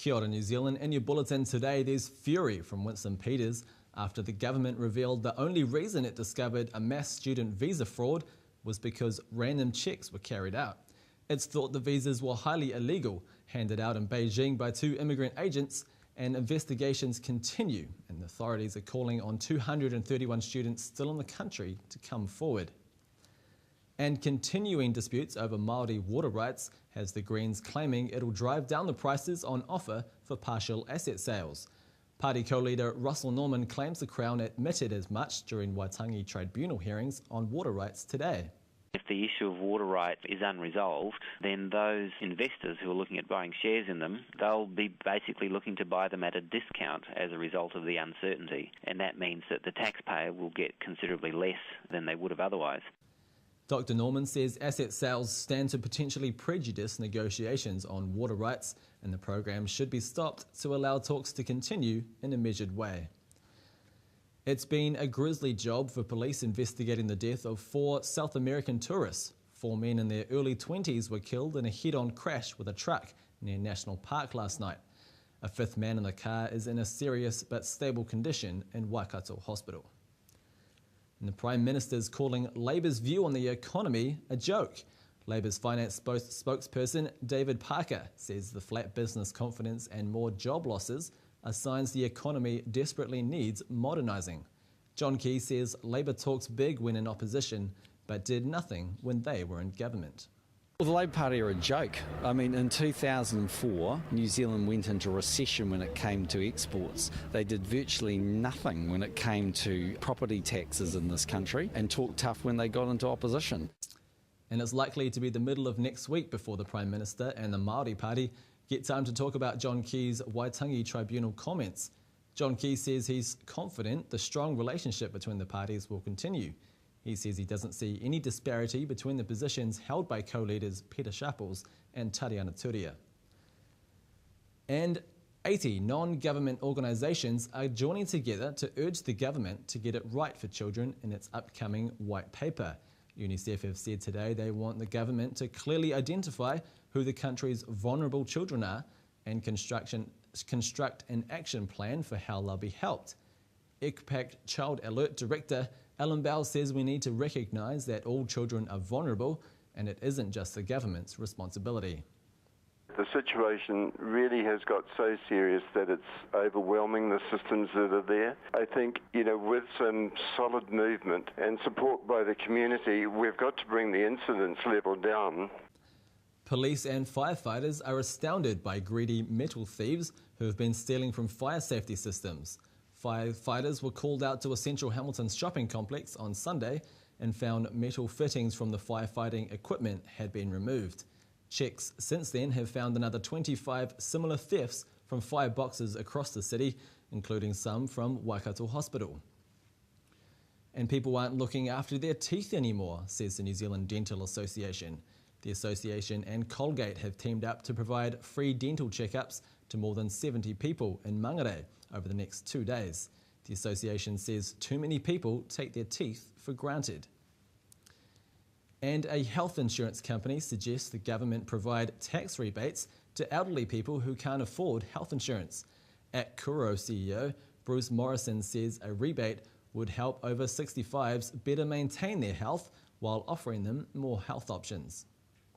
Kia ora, New Zealand. In your bulletin today, there's fury from Winston Peters after the government revealed the only reason it discovered a mass student visa fraud was because random checks were carried out. It's thought the visas were highly illegal, handed out in Beijing by 2 immigrant agents, and investigations continue, and the authorities are calling on 231 students still in the country to come forward. And continuing disputes over Māori water rights has the Greens claiming it'll drive down the prices on offer for partial asset sales. Party co-leader Russell Norman claims the Crown admitted as much during Waitangi Tribunal hearings on water rights today. If the issue of water rights is unresolved, then those investors who are looking at buying shares in them, they'll be basically looking to buy them at a discount as a result of the uncertainty. And that means that the taxpayer will get considerably less than they would have otherwise. Dr. Norman says asset sales stand to potentially prejudice negotiations on water rights, and the program should be stopped to allow talks to continue in a measured way. It's been a grisly job for police investigating the death of 4 South American tourists. 4 men in their early 20s were killed in a head-on crash with a truck near National Park last night. A 5th man in the car is in a serious but stable condition in Waikato Hospital. And the Prime Minister's calling Labour's view on the economy a joke. Labour's finance spokesperson David Parker says the flat business confidence and more job losses are signs the economy desperately needs modernising. John Key says Labour talks big when in opposition, but did nothing when they were in government. Well, the Labour Party are a joke. I mean, in 2004, New Zealand went into recession when it came to exports. They did virtually nothing when it came to property taxes in this country and talked tough when they got into opposition. And it's likely to be the middle of next week before the Prime Minister and the Māori Party get time to talk about John Key's Waitangi Tribunal comments. John Key says he's confident the strong relationship between the parties will continue. He says he doesn't see any disparity between the positions held by co-leaders Peter Sharples and Tariana Turia. And 80 non-government organisations are joining together to urge the government to get it right for children in its upcoming white paper. UNICEF have said today they want the government to clearly identify who the country's vulnerable children are and construct an action plan for how they'll be helped. ECPAT Child Alert Director Alan Bell says we need to recognise that all children are vulnerable and it isn't just the government's responsibility. The situation really has got so serious that it's overwhelming the systems that are there. I think, with some solid movement and support by the community, we've got to bring the incidence level down. Police and firefighters are astounded by greedy metal thieves who have been stealing from fire safety systems. Firefighters were called out to a Central Hamilton shopping complex on Sunday and found metal fittings from the firefighting equipment had been removed. Checks since then have found another 25 similar thefts from fireboxes across the city, including some from Waikato Hospital. And people aren't looking after their teeth anymore, says the New Zealand Dental Association. The association and Colgate have teamed up to provide free dental checkups to more than 70 people in Mangere over the next 2 days. The association says too many people take their teeth for granted. And a health insurance company suggests the government provide tax rebates to elderly people who can't afford health insurance. At Kuro CEO Bruce Morrison says a rebate would help over 65s better maintain their health while offering them more health options.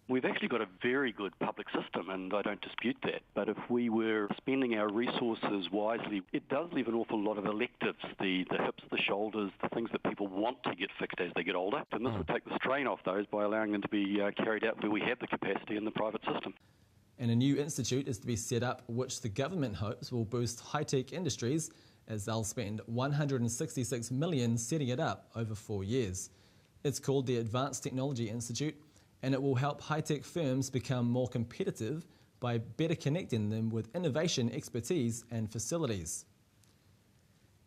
We've actually got a very good public system, and I don't dispute that. But if we were spending our resources wisely, it does leave an awful lot of electives, the hips, the shoulders, the things that people want to get fixed as they get older. And this would take the strain off those by allowing them to be carried out where we have the capacity in the private system. And a new institute is to be set up, which the government hopes will boost high-tech industries, as they'll spend $166 million setting it up over 4 years. It's called the Advanced Technology Institute, and it will help high-tech firms become more competitive by better connecting them with innovation expertise and facilities.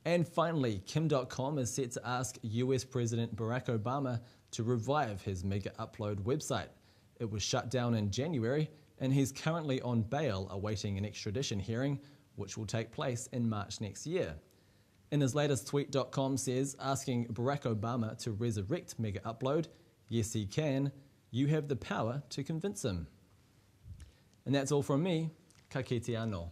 And finally, Kim.com is set to ask US President Barack Obama to revive his mega upload website. It was shut down in January, and he's currently on bail awaiting an extradition hearing, which will take place in March next year. In his latest tweet, says, asking Barack Obama to resurrect mega upload, yes he can, you have the power to convince him. And that's all from me. Ka kite anō.